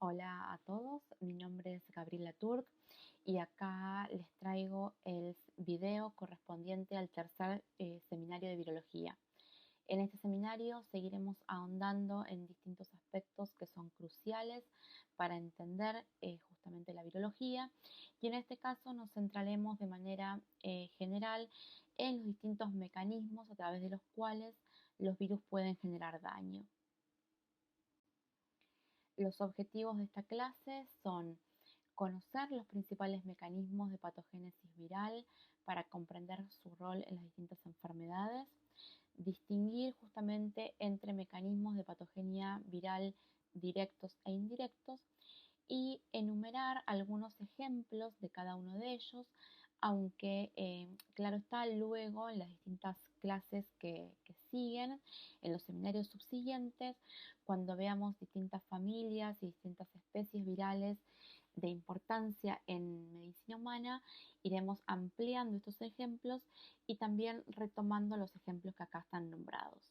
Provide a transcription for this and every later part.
Hola a todos, mi nombre es Gabriela Turk y acá les traigo el video correspondiente al tercer seminario de virología. En este seminario seguiremos ahondando en distintos aspectos que son cruciales para entender justamente la virología y en este caso nos centraremos de manera general en los distintos mecanismos a través de los cuales los virus pueden generar daño. Los objetivos de esta clase son conocer los principales mecanismos de patogénesis viral para comprender su rol en las distintas enfermedades, distinguir justamente entre mecanismos de patogenia viral directos e indirectos y enumerar algunos ejemplos de cada uno de ellos, aunque claro está, luego en las distintas clases que siguen, en los seminarios subsiguientes, cuando veamos distintas familias y distintas especies virales de importancia en medicina humana, iremos ampliando estos ejemplos y también retomando los ejemplos que acá están nombrados.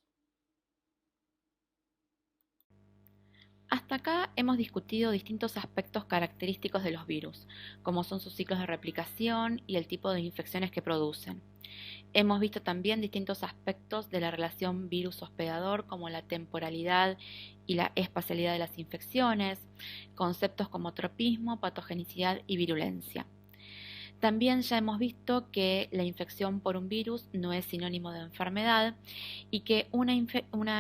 Hasta acá hemos discutido distintos aspectos característicos de los virus, como son sus ciclos de replicación y el tipo de infecciones que producen. Hemos visto también distintos aspectos de la relación virus-hospedador, como la temporalidad y la espacialidad de las infecciones, conceptos como tropismo, patogenicidad y virulencia. También ya hemos visto que la infección por un virus no es sinónimo de enfermedad y que una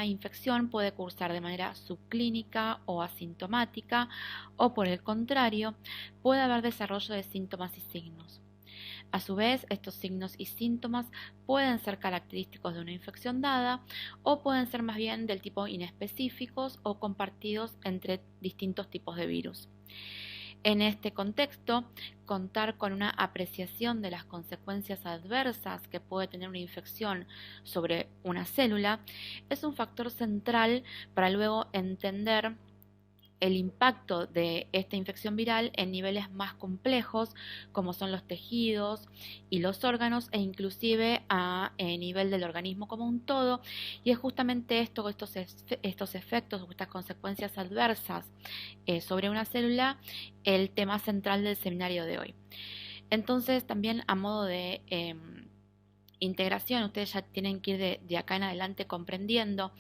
infección puede cursar de manera subclínica o asintomática o por el contrario puede haber desarrollo de síntomas y signos. A su vez, estos signos y síntomas pueden ser característicos de una infección dada o pueden ser más bien del tipo inespecíficos o compartidos entre distintos tipos de virus. En este contexto, contar con una apreciación de las consecuencias adversas que puede tener una infección sobre una célula es un factor central para luego entender el impacto de esta infección viral en niveles más complejos como son los tejidos y los órganos e inclusive a nivel del organismo como un todo, y es justamente estos efectos o estas consecuencias adversas sobre una célula el tema central del seminario de hoy. Entonces también a modo de integración, ustedes ya tienen que ir de acá en adelante comprendiendo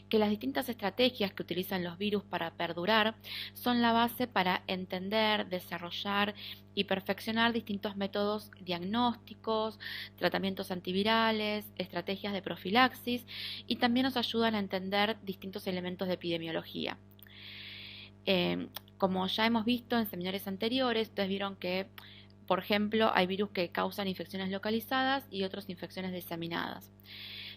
que las distintas estrategias que utilizan los virus para perdurar son la base para entender, desarrollar y perfeccionar distintos métodos diagnósticos, tratamientos antivirales, estrategias de profilaxis y también nos ayudan a entender distintos elementos de epidemiología. Como ya hemos visto en seminarios anteriores, ustedes vieron que por ejemplo, hay virus que causan infecciones localizadas y otras infecciones diseminadas.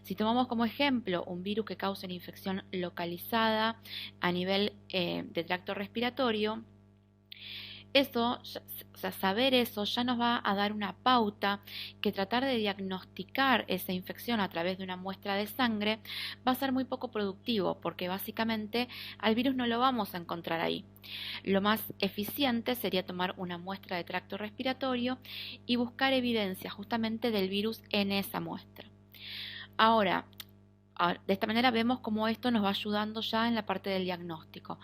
Si tomamos como ejemplo un virus que causa una infección localizada a nivel de tracto respiratorio, eso, o sea, saber eso ya nos va a dar una pauta que tratar de diagnosticar esa infección a través de una muestra de sangre va a ser muy poco productivo porque básicamente al virus no lo vamos a encontrar ahí. Lo más eficiente sería tomar una muestra de tracto respiratorio y buscar evidencia justamente del virus en esa muestra. Ahora, de esta manera vemos cómo esto nos va ayudando ya en la parte del diagnóstico.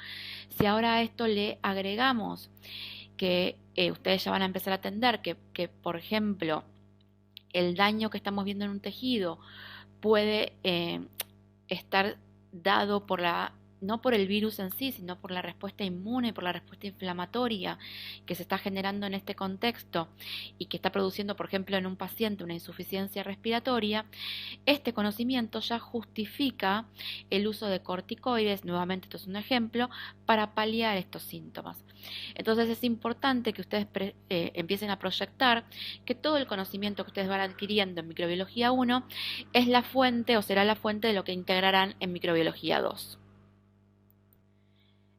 Si ahora a esto le agregamos que ustedes ya van a empezar a entender que, por ejemplo, el daño que estamos viendo en un tejido puede estar dado por no por el virus en sí, sino por la respuesta inmune, por la respuesta inflamatoria que se está generando en este contexto y que está produciendo, por ejemplo, en un paciente una insuficiencia respiratoria. Este conocimiento ya justifica el uso de corticoides, nuevamente esto es un ejemplo, para paliar estos síntomas. Entonces es importante que ustedes empiecen a proyectar que todo el conocimiento que ustedes van adquiriendo en microbiología 1 es la fuente o será la fuente de lo que integrarán en microbiología 2.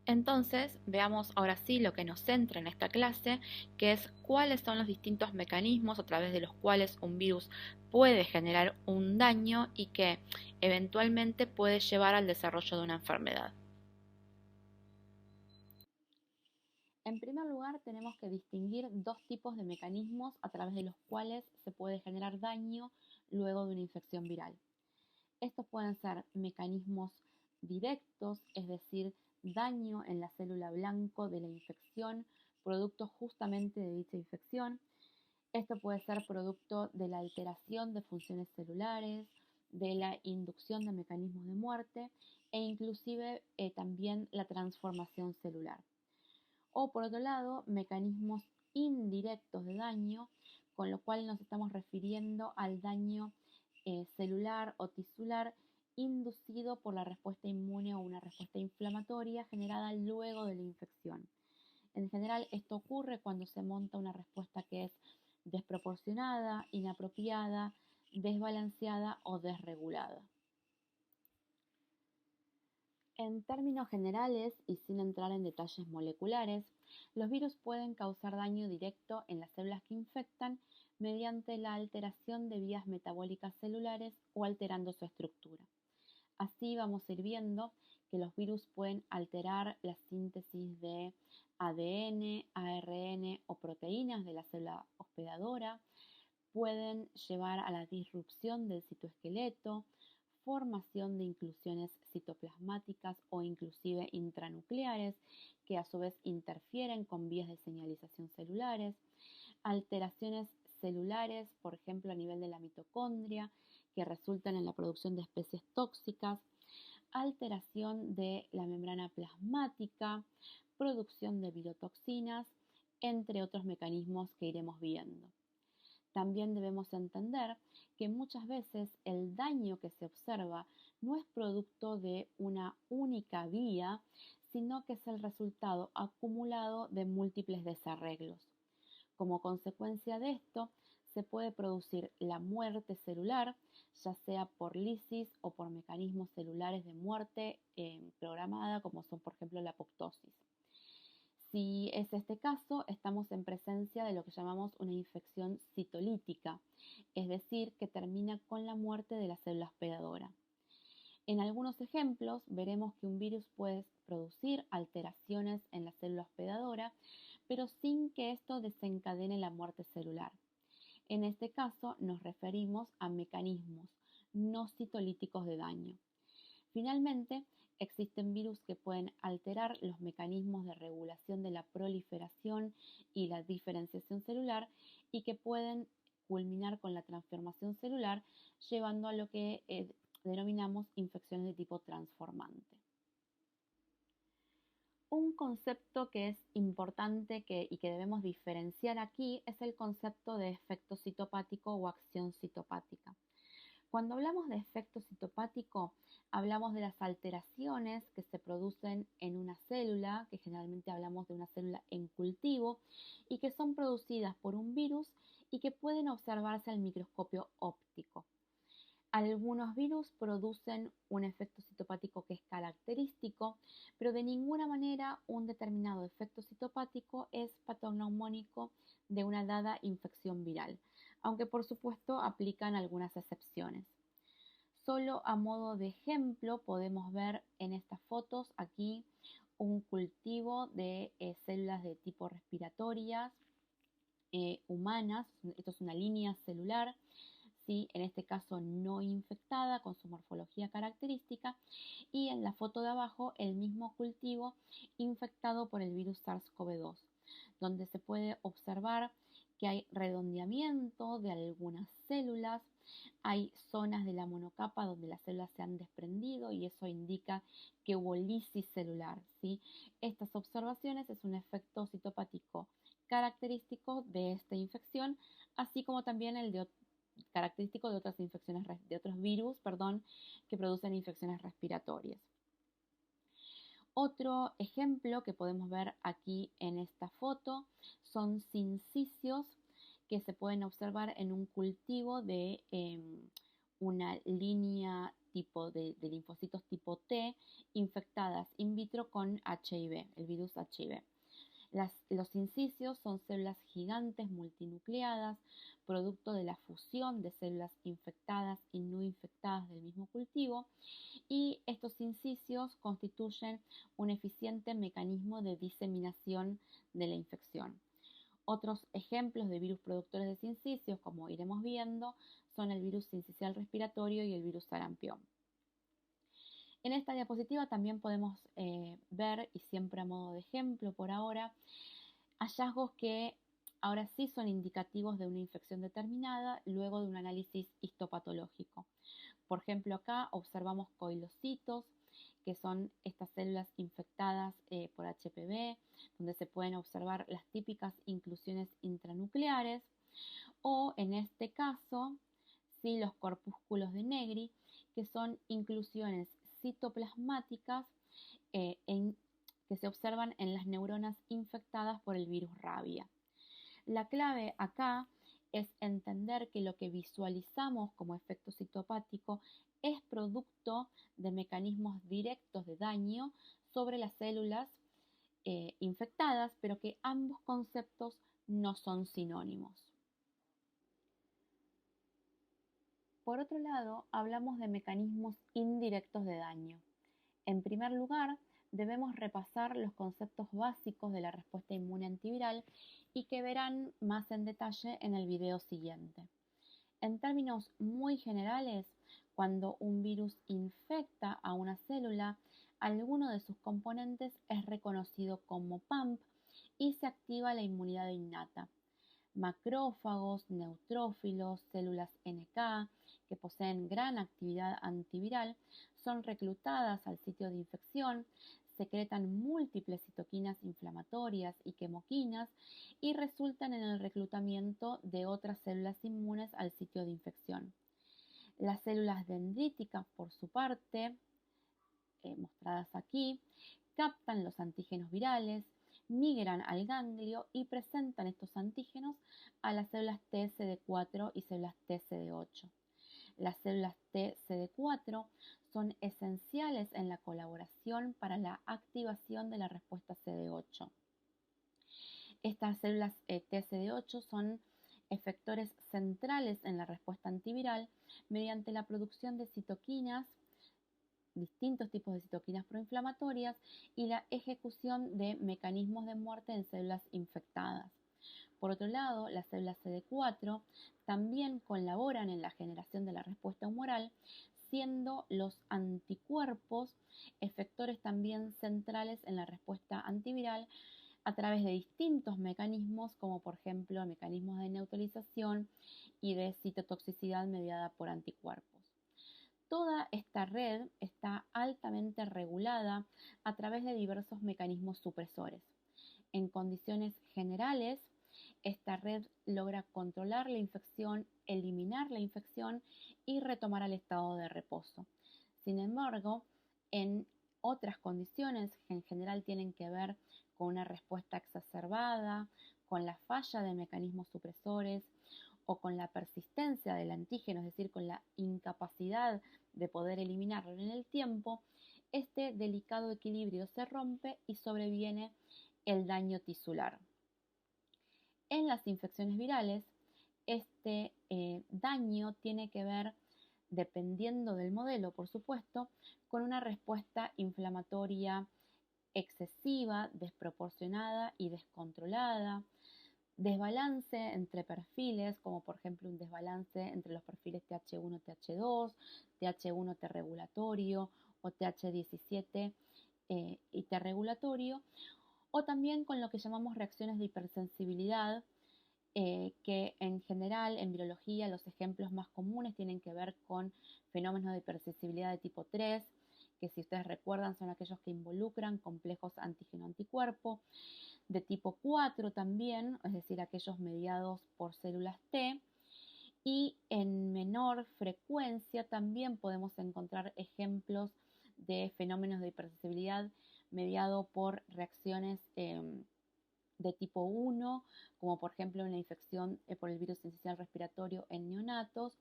Entonces, veamos ahora sí lo que nos centra en esta clase, que es cuáles son los distintos mecanismos a través de los cuales un virus puede generar un daño y que eventualmente puede llevar al desarrollo de una enfermedad. En primer lugar, tenemos que distinguir dos tipos de mecanismos a través de los cuales se puede generar daño luego de una infección viral. Estos pueden ser mecanismos directos, es decir, daño en la célula blanco de la infección, producto justamente de dicha infección. Esto puede ser producto de la alteración de funciones celulares, de la inducción de mecanismos de muerte e inclusive también la transformación celular. O por otro lado, mecanismos indirectos de daño, con lo cual nos estamos refiriendo al daño celular o tisular inducido por la respuesta inmune o una respuesta inflamatoria generada luego de la infección. En general, esto ocurre cuando se monta una respuesta que es desproporcionada, inapropiada, desbalanceada o desregulada. En términos generales y sin entrar en detalles moleculares, los virus pueden causar daño directo en las células que infectan mediante la alteración de vías metabólicas celulares o alterando su estructura. Así vamos a ir viendo que los virus pueden alterar la síntesis de ADN, ARN o proteínas de la célula hospedadora, pueden llevar a la disrupción del citoesqueleto, formación de inclusiones citoplasmáticas o inclusive intranucleares, que a su vez interfieren con vías de señalización celulares, alteraciones celulares, por ejemplo a nivel de la mitocondria, que resultan en la producción de especies tóxicas, alteración de la membrana plasmática, producción de virotoxinas, entre otros mecanismos que iremos viendo. También debemos entender que muchas veces el daño que se observa no es producto de una única vía, sino que es el resultado acumulado de múltiples desarreglos. Como consecuencia de esto, se puede producir la muerte celular, ya sea por lisis o por mecanismos celulares de muerte programada, como son por ejemplo la apoptosis. Si es este caso, estamos en presencia de lo que llamamos una infección citolítica, es decir, que termina con la muerte de la célula hospedadora. En algunos ejemplos veremos que un virus puede producir alteraciones en la célula hospedadora, pero sin que esto desencadene la muerte celular. En este caso nos referimos a mecanismos no citolíticos de daño. Finalmente, existen virus que pueden alterar los mecanismos de regulación de la proliferación y la diferenciación celular y que pueden culminar con la transformación celular, llevando a lo que denominamos infecciones de tipo transformante. Un concepto que es importante y que debemos diferenciar aquí es el concepto de efecto citopático o acción citopática. Cuando hablamos de efecto citopático, hablamos de las alteraciones que se producen en una célula, que generalmente hablamos de una célula en cultivo, y que son producidas por un virus y que pueden observarse al microscopio óptico. Algunos virus producen un efecto citopático que es característico, pero de ninguna manera un determinado efecto citopático es patognomónico de una dada infección viral, aunque por supuesto aplican algunas excepciones. Solo a modo de ejemplo podemos ver en estas fotos aquí un cultivo de células de tipo respiratorias humanas. Esto es una línea celular, ¿sí? En este caso no infectada, con su morfología característica, y en la foto de abajo el mismo cultivo infectado por el virus SARS-CoV-2, donde se puede observar que hay redondeamiento de algunas células, hay zonas de la monocapa donde las células se han desprendido y eso indica que hubo lisis celular, ¿sí? Estas observaciones es un efecto citopático característico de esta infección, así como también el de característico de otras infecciones, de otros virus, que producen infecciones respiratorias. Otro ejemplo que podemos ver aquí en esta foto son sincicios que se pueden observar en un cultivo de una línea tipo de linfocitos tipo T infectadas in vitro con HIV, el virus HIV. Los sincicios son células gigantes multinucleadas, producto de la fusión de células infectadas y no infectadas del mismo cultivo, y estos sincicios constituyen un eficiente mecanismo de diseminación de la infección. Otros ejemplos de virus productores de sincicios, como iremos viendo, son el virus sincicial respiratorio y el virus sarampión. En esta diapositiva también podemos ver, y siempre a modo de ejemplo por ahora, hallazgos que ahora sí son indicativos de una infección determinada luego de un análisis histopatológico. Por ejemplo, acá observamos coilocitos, que son estas células infectadas por HPV, donde se pueden observar las típicas inclusiones intranucleares, o en este caso, sí, los corpúsculos de Negri, que son inclusiones citoplasmáticas que se observan en las neuronas infectadas por el virus rabia. La clave acá es entender que lo que visualizamos como efecto citopático es producto de mecanismos directos de daño sobre las células infectadas, pero que ambos conceptos no son sinónimos. Por otro lado, hablamos de mecanismos indirectos de daño. En primer lugar, debemos repasar los conceptos básicos de la respuesta inmune antiviral y que verán más en detalle en el video siguiente. En términos muy generales, cuando un virus infecta a una célula, alguno de sus componentes es reconocido como PAMP y se activa la inmunidad innata. Macrófagos, neutrófilos, células NK, que poseen gran actividad antiviral, son reclutadas al sitio de infección, secretan múltiples citoquinas inflamatorias y quemoquinas y resultan en el reclutamiento de otras células inmunes al sitio de infección. Las células dendríticas, por su parte, mostradas aquí, captan los antígenos virales, migran al ganglio y presentan estos antígenos a las células TCD4 y células TCD8. Las células TCD4 son esenciales en la colaboración para la activación de la respuesta CD8. Estas células TCD8 son efectores centrales en la respuesta antiviral mediante la producción de citoquinas, distintos tipos de citoquinas proinflamatorias y la ejecución de mecanismos de muerte en células infectadas. Por otro lado, las células CD4 también colaboran en la generación de la respuesta humoral, siendo los anticuerpos efectores también centrales en la respuesta antiviral a través de distintos mecanismos, como por ejemplo mecanismos de neutralización y de citotoxicidad mediada por anticuerpos. Toda esta red está altamente regulada a través de diversos mecanismos supresores. En condiciones generales, esta red logra controlar la infección, eliminar la infección y retomar al estado de reposo. Sin embargo, en otras condiciones que en general tienen que ver con una respuesta exacerbada, con la falla de mecanismos supresores o con la persistencia del antígeno, es decir, con la incapacidad de poder eliminarlo en el tiempo, este delicado equilibrio se rompe y sobreviene el daño tisular. En las infecciones virales, este daño tiene que ver, dependiendo del modelo, por supuesto, con una respuesta inflamatoria excesiva, desproporcionada y descontrolada, desbalance entre perfiles, como por ejemplo un desbalance entre los perfiles TH1-TH2, TH1 T-regulatorio o TH17 y T-regulatorio, o también con lo que llamamos reacciones de hipersensibilidad, que en general en virología los ejemplos más comunes tienen que ver con fenómenos de hipersensibilidad de tipo 3, que si ustedes recuerdan son aquellos que involucran complejos antígeno-anticuerpo, de tipo 4 también, es decir, aquellos mediados por células T, y en menor frecuencia también podemos encontrar ejemplos de fenómenos de hipersensibilidad mediado por reacciones de tipo 1, como por ejemplo en la infección por el virus sincicial respiratorio en neonatos,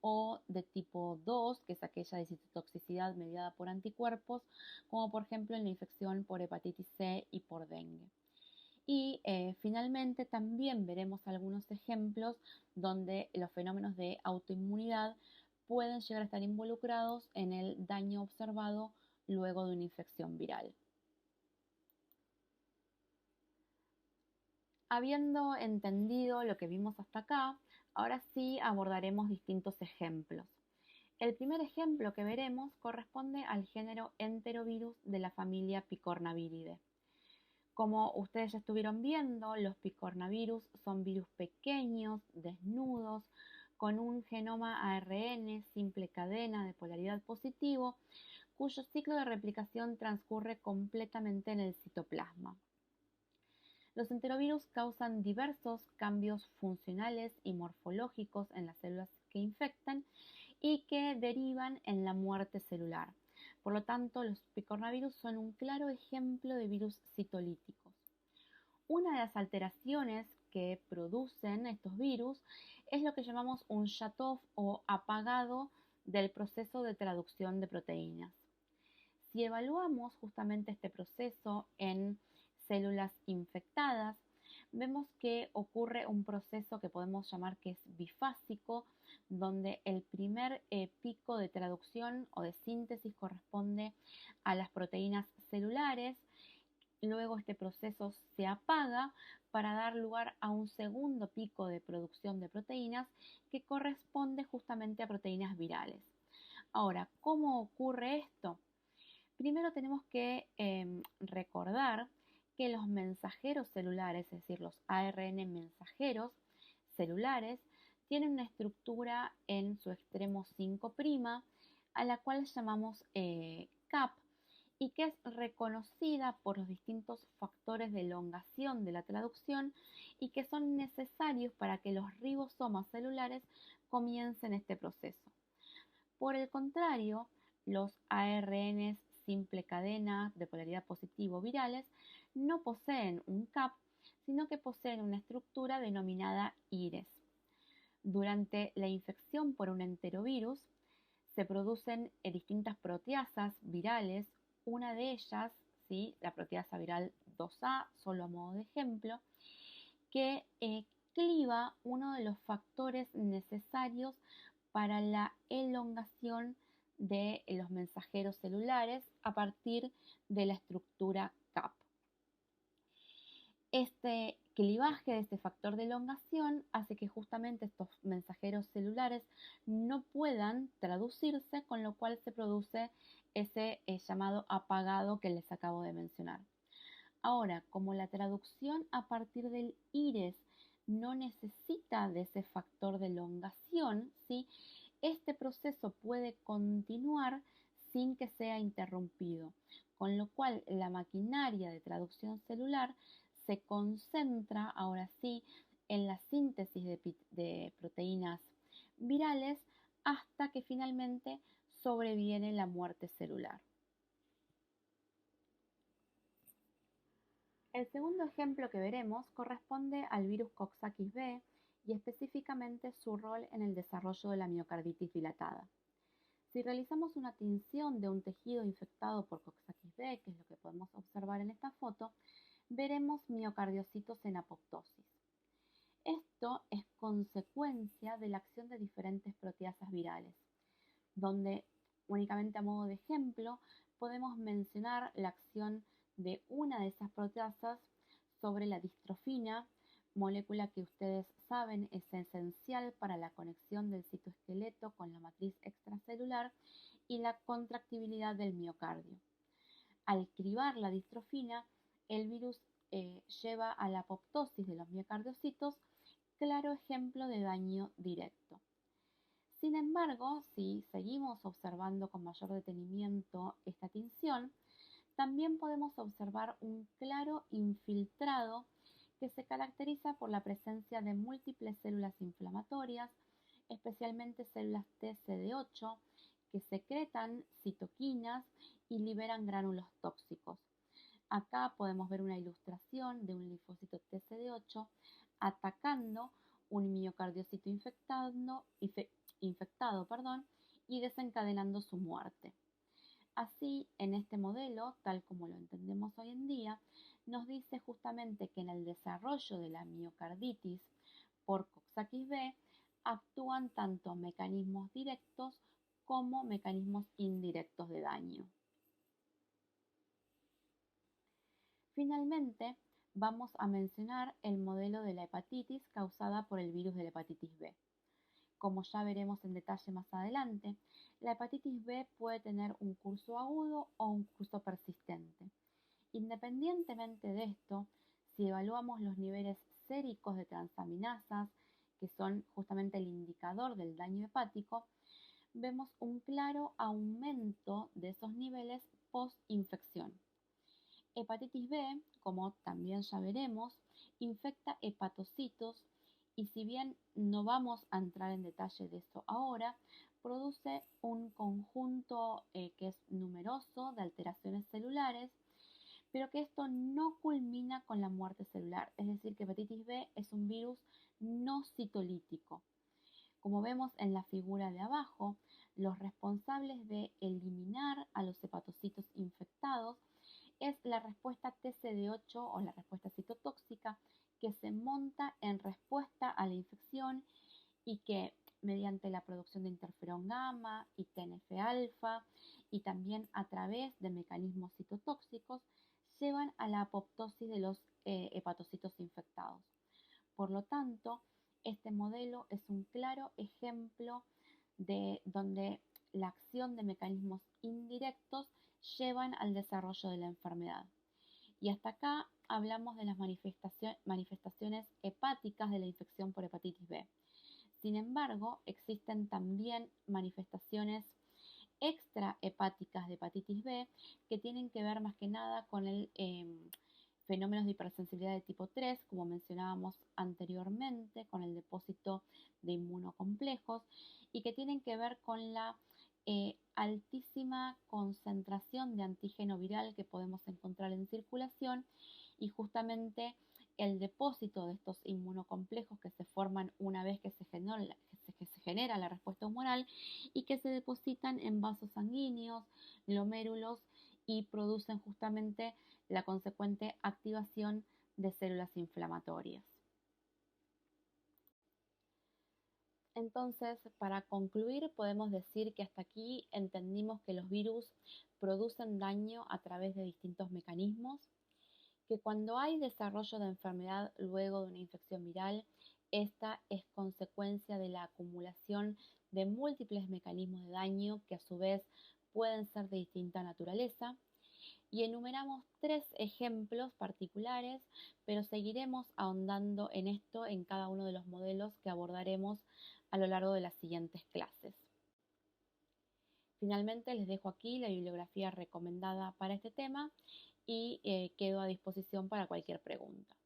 o de tipo 2, que es aquella de citotoxicidad mediada por anticuerpos, como por ejemplo en la infección por hepatitis C y por dengue. Y finalmente también veremos algunos ejemplos donde los fenómenos de autoinmunidad pueden llegar a estar involucrados en el daño observado luego de una infección viral. Habiendo entendido lo que vimos hasta acá, ahora sí abordaremos distintos ejemplos. El primer ejemplo que veremos corresponde al género Enterovirus de la familia Picornaviridae. Como ustedes ya estuvieron viendo, los picornavirus son virus pequeños, desnudos, con un genoma ARN simple cadena de polaridad positivo, cuyo ciclo de replicación transcurre completamente en el citoplasma. Los enterovirus causan diversos cambios funcionales y morfológicos en las células que infectan y que derivan en la muerte celular. Por lo tanto, los picornavirus son un claro ejemplo de virus citolíticos. Una de las alteraciones que producen estos virus es lo que llamamos un shut-off o apagado del proceso de traducción de proteínas. Si evaluamos justamente este proceso en células infectadas, vemos que ocurre un proceso que podemos llamar que es bifásico, donde el primer pico de traducción o de síntesis corresponde a las proteínas celulares. Luego este proceso se apaga para dar lugar a un segundo pico de producción de proteínas que corresponde justamente a proteínas virales. Ahora, ¿cómo ocurre esto? Primero tenemos que recordar que los mensajeros celulares, es decir, los ARN mensajeros celulares, tienen una estructura en su extremo 5' a la cual llamamos cap y que es reconocida por los distintos factores de elongación de la traducción y que son necesarios para que los ribosomas celulares comiencen este proceso. Por el contrario, los ARNs simple cadena de polaridad positivo virales no poseen un cap, sino que poseen una estructura denominada IRES. Durante la infección por un enterovirus se producen distintas proteasas virales, una de ellas, ¿sí?, la proteasa viral 2A, solo a modo de ejemplo, que cliva uno de los factores necesarios para la elongación de los mensajeros celulares a partir de la estructura cap. Este clivaje de este factor de elongación hace que justamente estos mensajeros celulares no puedan traducirse, con lo cual se produce ese llamado apagado que les acabo de mencionar. Ahora, como la traducción a partir del IRES no necesita de ese factor de elongación, ¿sí?, este proceso puede continuar sin que sea interrumpido, con lo cual la maquinaria de traducción celular se concentra ahora sí en la síntesis de proteínas virales hasta que finalmente sobreviene la muerte celular. El segundo ejemplo que veremos corresponde al virus Coxsackie-B y específicamente su rol en el desarrollo de la miocarditis dilatada. Si realizamos una tinción de un tejido infectado por Coxsackie-B, que es lo que podemos observar en esta foto, veremos miocardiocitos en apoptosis. Esto es consecuencia de la acción de diferentes proteasas virales, donde únicamente a modo de ejemplo podemos mencionar la acción de una de esas proteasas sobre la distrofina, molécula que ustedes saben es esencial para la conexión del citoesqueleto con la matriz extracelular y la contractibilidad del miocardio. Al cribar la distrofina, el virus lleva a la apoptosis de los miocardiocitos, claro ejemplo de daño directo. Sin embargo, si seguimos observando con mayor detenimiento esta tinción, también podemos observar un claro infiltrado que se caracteriza por la presencia de múltiples células inflamatorias, especialmente células TCD8, que secretan citoquinas y liberan gránulos tóxicos. Acá podemos ver una ilustración de un linfocito TCD8 atacando un miocardiocito infectado y desencadenando su muerte. Así, en este modelo, tal como lo entendemos hoy en día, nos dice justamente que en el desarrollo de la miocarditis por Coxsackie-B actúan tanto mecanismos directos como mecanismos indirectos de daño. Finalmente, vamos a mencionar el modelo de la hepatitis causada por el virus de la hepatitis B. Como ya veremos en detalle más adelante, la hepatitis B puede tener un curso agudo o un curso persistente. Independientemente de esto, si evaluamos los niveles séricos de transaminasas, que son justamente el indicador del daño hepático, vemos un claro aumento de esos niveles post-infección. Hepatitis B, como también ya veremos, infecta hepatocitos y si bien no vamos a entrar en detalle de esto ahora, produce un conjunto que es numeroso de alteraciones celulares, pero que esto no culmina con la muerte celular, es decir, que hepatitis B es un virus no citolítico. Como vemos en la figura de abajo, los responsables de eliminar a los hepatocitos infectados es la respuesta TCD8 o la respuesta citotóxica que se monta en respuesta a la infección y que mediante la producción de interferón gamma y TNF-alfa y también a través de mecanismos citotóxicos llevan a la apoptosis de los hepatocitos infectados. Por lo tanto, este modelo es un claro ejemplo de donde la acción de mecanismos indirectos llevan al desarrollo de la enfermedad. Y hasta acá hablamos de las manifestaciones hepáticas de la infección por hepatitis B. Sin embargo, existen también manifestaciones extrahepáticas de hepatitis B que tienen que ver más que nada con el fenómenos de hipersensibilidad de tipo 3, como mencionábamos anteriormente, con el depósito de inmunocomplejos, y que tienen que ver con la altísima concentración de antígeno viral que podemos encontrar en circulación y justamente el depósito de estos inmunocomplejos que se forman una vez que se genera la respuesta humoral y que se depositan en vasos sanguíneos, glomérulos y producen justamente la consecuente activación de células inflamatorias. Entonces, para concluir, podemos decir que hasta aquí entendimos que los virus producen daño a través de distintos mecanismos, que cuando hay desarrollo de enfermedad luego de una infección viral, esta es consecuencia de la acumulación de múltiples mecanismos de daño que a su vez pueden ser de distinta naturaleza. Y enumeramos 3 ejemplos particulares, pero seguiremos ahondando en esto en cada uno de los modelos que abordaremos a lo largo de las siguientes clases. Finalmente les dejo aquí la bibliografía recomendada para este tema y quedo a disposición para cualquier pregunta.